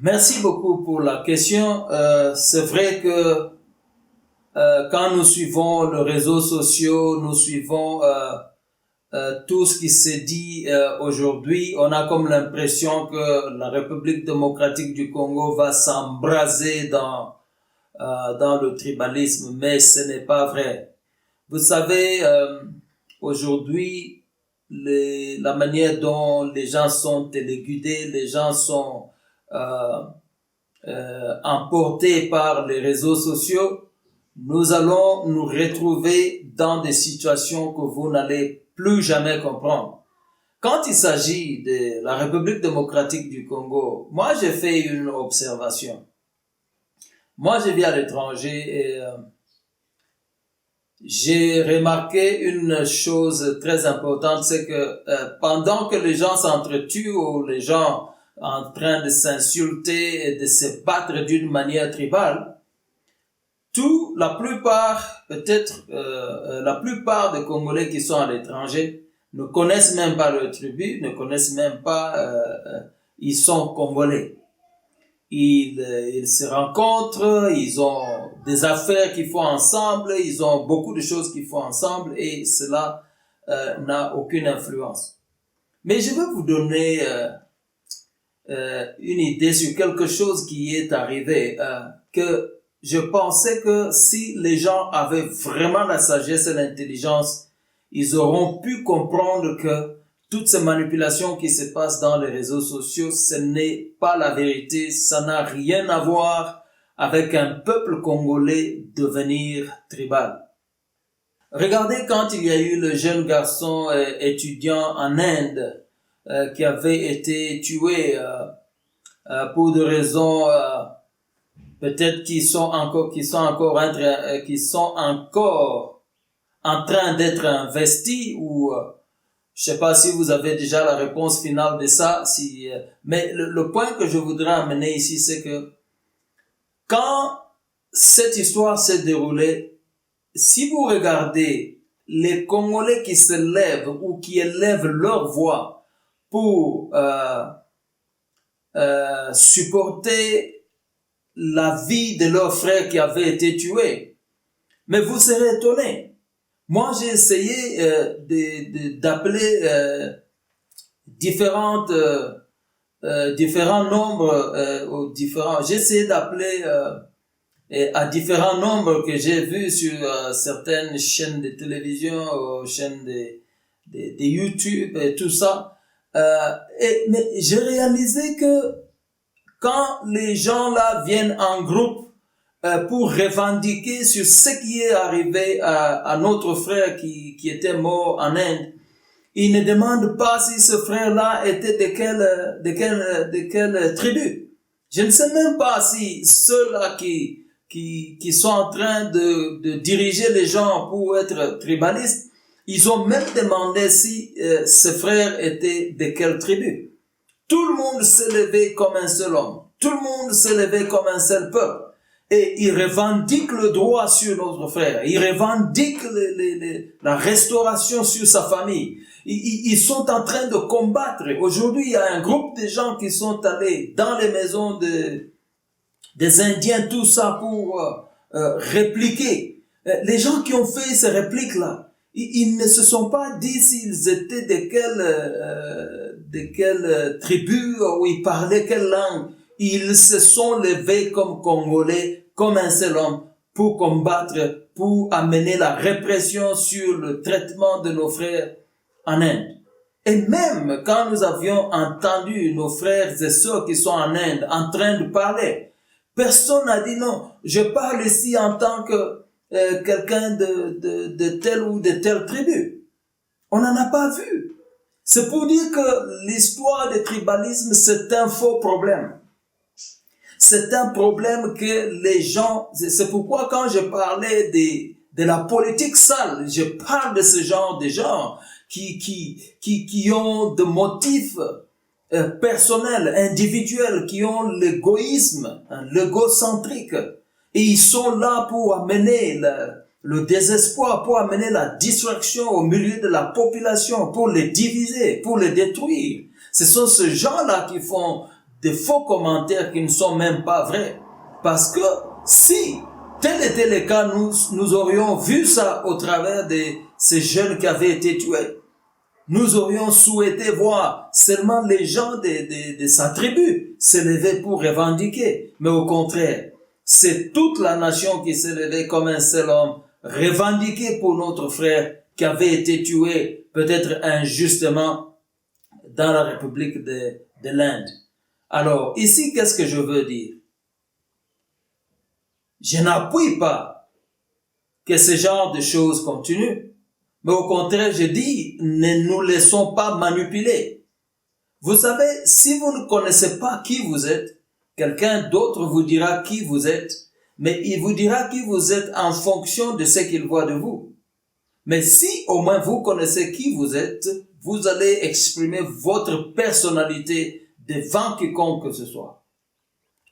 Merci beaucoup pour la question. C'est vrai que quand nous suivons les réseaux sociaux, nous suivons tout ce qui se dit aujourd'hui, on a comme l'impression que la République démocratique du Congo va s'embraser dans le tribalisme, mais ce n'est pas vrai. Vous savez, aujourd'hui, la manière dont les gens sont téléguidés, les gens sont euh, emportés par les réseaux sociaux, nous allons nous retrouver dans des situations que vous n'allez plus jamais comprendre. Quand il s'agit de la République démocratique du Congo, moi j'ai fait une observation. Moi je vis à l'étranger et j'ai remarqué une chose très importante, c'est que pendant que les gens s'entretuent ou les gens en train de s'insulter et de se battre d'une manière tribale, la plupart des Congolais qui sont à l'étranger ne connaissent même pas leur tribu, ne connaissent même pas, ils sont Congolais. Ils se rencontrent, ils ont des affaires qu'ils font ensemble, ils ont beaucoup de choses qu'ils font ensemble et cela n'a aucune influence. Mais je vais vous donner une idée sur quelque chose qui est arrivé, que je pensais que si les gens avaient vraiment la sagesse et l'intelligence, ils auront pu comprendre que toutes ces manipulations qui se passent dans les réseaux sociaux, ce n'est pas la vérité, ça n'a rien à voir avec un peuple congolais devenir tribal. Regardez quand il y a eu le jeune garçon étudiant en Inde qui avait été tué pour des raisons peut-être qui sont encore en train d'être investis ou je sais pas si vous avez déjà la réponse finale de ça, mais le point que je voudrais amener ici, c'est que quand cette histoire s'est déroulée, si vous regardez les Congolais qui se lèvent ou qui élèvent leur voix pour supporter la vie de leur frère qui avait été tué, mais vous serez étonnés. Moi, j'ai essayé d'appeler différents nombres j'ai essayé d'appeler à différents nombres que j'ai vus sur certaines chaînes de télévision, chaînes de YouTube et tout ça. Mais j'ai réalisé que quand les gens là viennent en groupe pour revendiquer sur ce qui est arrivé à notre frère qui était mort en Inde, ils ne demandent pas si ce frère-là était de quelle tribu. Je ne sais même pas si ceux-là qui sont en train de diriger les gens pour être tribalistes, ils ont même demandé si ce frère était de quelle tribu. Tout le monde s'est levé comme un seul homme. Tout le monde s'est levé comme un seul peuple. Et ils revendiquent le droit sur notre frère. Ils revendiquent la restauration sur sa famille. Ils sont en train de combattre. Aujourd'hui, il y a un groupe de gens qui sont allés dans les maisons des Indiens, tout ça pour répliquer. Les gens qui ont fait ces répliques-là, ils ne se sont pas dit s'ils étaient de quelle tribu ou ils parlaient quelle langue. Ils se sont levés comme Congolais, comme un seul homme, pour combattre, pour amener la répression sur le traitement de nos frères en Inde. Et même quand nous avions entendu nos frères et sœurs qui sont en Inde en train de parler, personne n'a dit non, je parle ici en tant que quelqu'un de telle ou de telle tribu. On n'en a pas vu. C'est pour dire que l'histoire du tribalisme, c'est un faux problème. C'est un problème que les gens, c'est pourquoi quand je parlais de la politique sale, je parle de ce genre de gens qui ont des motifs personnels, individuels, qui ont l'égoïsme, l'égocentrique. Et ils sont là pour amener le désespoir, pour amener la distraction au milieu de la population, pour les diviser, pour les détruire. Ce sont ces gens-là qui font des faux commentaires qui ne sont même pas vrais. Parce que si tel était le cas, nous aurions vu ça au travers de ces jeunes qui avaient été tués. Nous aurions souhaité voir seulement les gens de sa tribu s'élever pour revendiquer. Mais au contraire, c'est toute la nation qui s'est levée comme un seul homme, revendiquer pour notre frère qui avait été tué peut-être injustement dans la République de l'Inde. Alors, ici, qu'est-ce que je veux dire? Je n'appuie pas que ce genre de choses continuent. Mais au contraire, je dis, ne nous laissons pas manipuler. Vous savez, si vous ne connaissez pas qui vous êtes, quelqu'un d'autre vous dira qui vous êtes, mais il vous dira qui vous êtes en fonction de ce qu'il voit de vous. Mais si au moins vous connaissez qui vous êtes, vous allez exprimer votre personnalité devant quiconque que ce soit.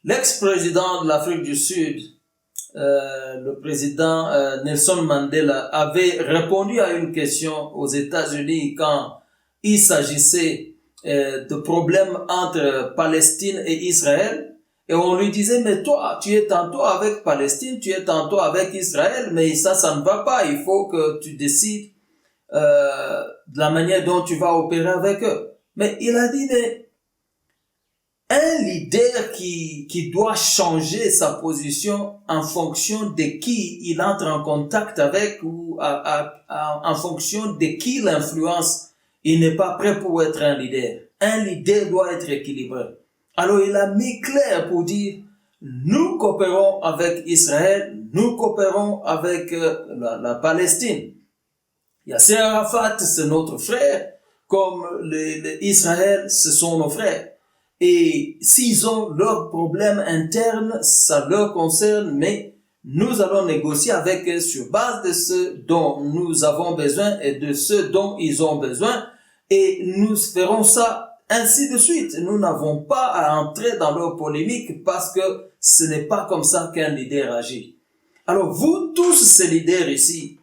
L'ex-président de l'Afrique du Sud, le président Nelson Mandela avait répondu à une question aux États-Unis quand il s'agissait de problèmes entre Palestine et Israël, et on lui disait, mais toi, tu es tantôt avec Palestine, tu es tantôt avec Israël, mais ça ne va pas, il faut que tu décides de la manière dont tu vas opérer avec eux. Mais il a dit, mais un leader qui doit changer sa position en fonction de qui il entre en contact avec ou en fonction de qui l'influence, il n'est pas prêt pour être un leader. Un leader doit être équilibré. Alors il a mis clair pour dire, nous coopérons avec Israël, nous coopérons avec la Palestine. Yasser Arafat, c'est notre frère, comme Israël, ce sont nos frères. Et s'ils ont leurs problèmes internes, ça leur concerne, mais nous allons négocier avec eux sur base de ce dont nous avons besoin et de ce dont ils ont besoin, et nous ferons ça ainsi de suite. Nous n'avons pas à entrer dans leur polémique parce que ce n'est pas comme ça qu'un leader agit. Alors vous tous ces leaders ici,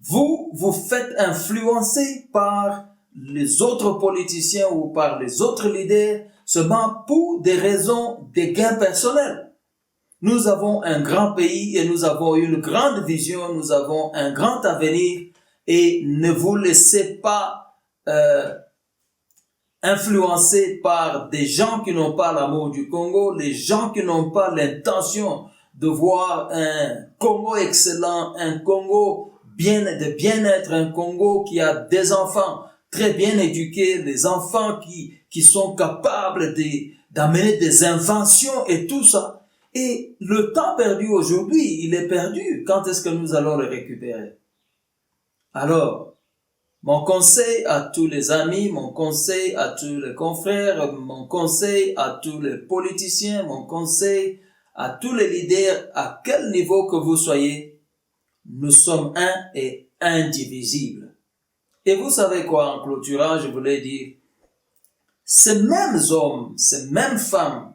vous faites influencer par les autres politiciens ou par les autres leaders seulement pour des raisons de gains personnels. Nous avons un grand pays et nous avons une grande vision, nous avons un grand avenir, et ne vous laissez pas influencer par des gens qui n'ont pas l'amour du Congo, les gens qui n'ont pas l'intention de voir un Congo excellent, un Congo de bien-être, un Congo qui a des enfants très bien éduqués, des enfants qui sont capables d'amener des inventions et tout ça. Et le temps perdu aujourd'hui, il est perdu. Quand est-ce que nous allons le récupérer? Alors, mon conseil à tous les amis, mon conseil à tous les confrères, mon conseil à tous les politiciens, mon conseil à tous les leaders, à quel niveau que vous soyez, nous sommes un et indivisibles. Et vous savez quoi, en clôturant, je voulais dire, ces mêmes hommes, ces mêmes femmes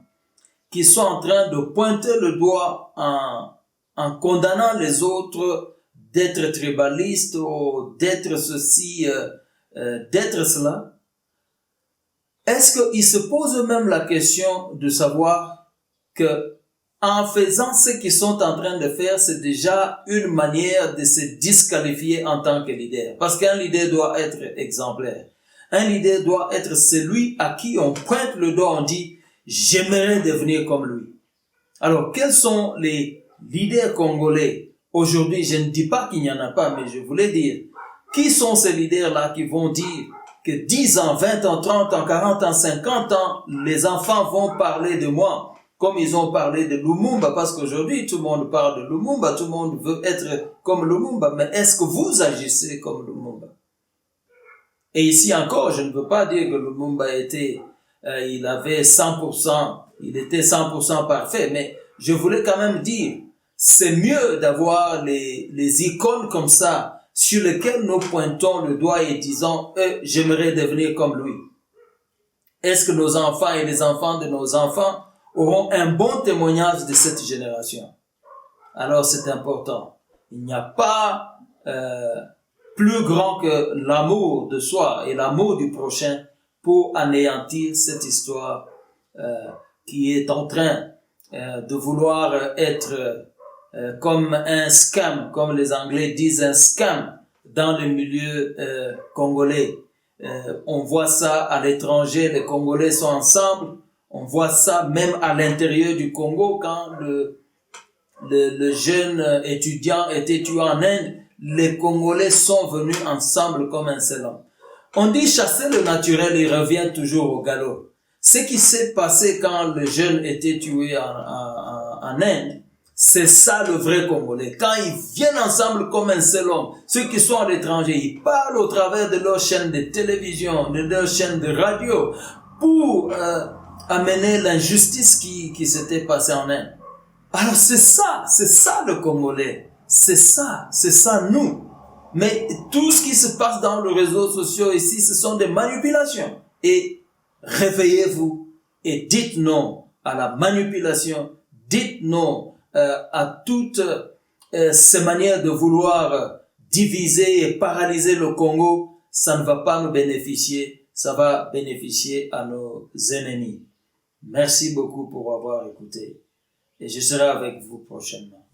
qui sont en train de pointer le doigt en condamnant les autres d'être tribalistes ou d'être ceci, d'être cela, est-ce qu'ils se posent eux-mêmes la question de savoir que en faisant ce qu'ils sont en train de faire, c'est déjà une manière de se disqualifier en tant que leader. Parce qu'un leader doit être exemplaire. Un leader doit être celui à qui on pointe le doigt, on dit « j'aimerais devenir comme lui ». Alors, quels sont les leaders congolais aujourd'hui? Je ne dis pas qu'il n'y en a pas, mais je voulais dire, qui sont ces leaders-là qui vont dire que 10 ans, 20 ans, 30 ans, 40 ans, 50 ans, les enfants vont parler de moi comme ils ont parlé de Lumumba, parce qu'aujourd'hui, tout le monde parle de Lumumba, tout le monde veut être comme Lumumba, mais est-ce que vous agissez comme Lumumba? Et ici encore, je ne veux pas dire que Lumumba était, il avait 100%, il était 100% parfait, mais je voulais quand même dire, c'est mieux d'avoir les icônes comme ça, sur lesquelles nous pointons le doigt et disons, j'aimerais devenir comme lui. Est-ce que nos enfants et les enfants de nos enfants auront un bon témoignage de cette génération? Alors c'est important. Il n'y a pas plus grand que l'amour de soi et l'amour du prochain pour anéantir cette histoire qui est en train de vouloir être comme un scam, comme les Anglais disent un scam dans le milieu congolais. On voit ça à l'étranger, les Congolais sont ensemble. On voit ça même à l'intérieur du Congo quand le jeune étudiant était tué en Inde. Les Congolais sont venus ensemble comme un seul homme. On dit chasser le naturel, il revient toujours au galop. Ce qui s'est passé quand le jeune était tué en Inde, c'est ça le vrai Congolais. Quand ils viennent ensemble comme un seul homme, ceux qui sont à l'étranger, ils parlent au travers de leur chaîne de télévision, de leur chaîne de radio, pour amener l'injustice qui s'était passée en Inde. Alors c'est ça le Congolais. C'est ça nous. Mais tout ce qui se passe dans les réseaux sociaux ici, ce sont des manipulations. Et réveillez-vous et dites non à la manipulation, dites non à toutes ces manières de vouloir diviser et paralyser le Congo. Ça ne va pas nous bénéficier, ça va bénéficier à nos ennemis. Merci beaucoup pour avoir écouté et je serai avec vous prochainement.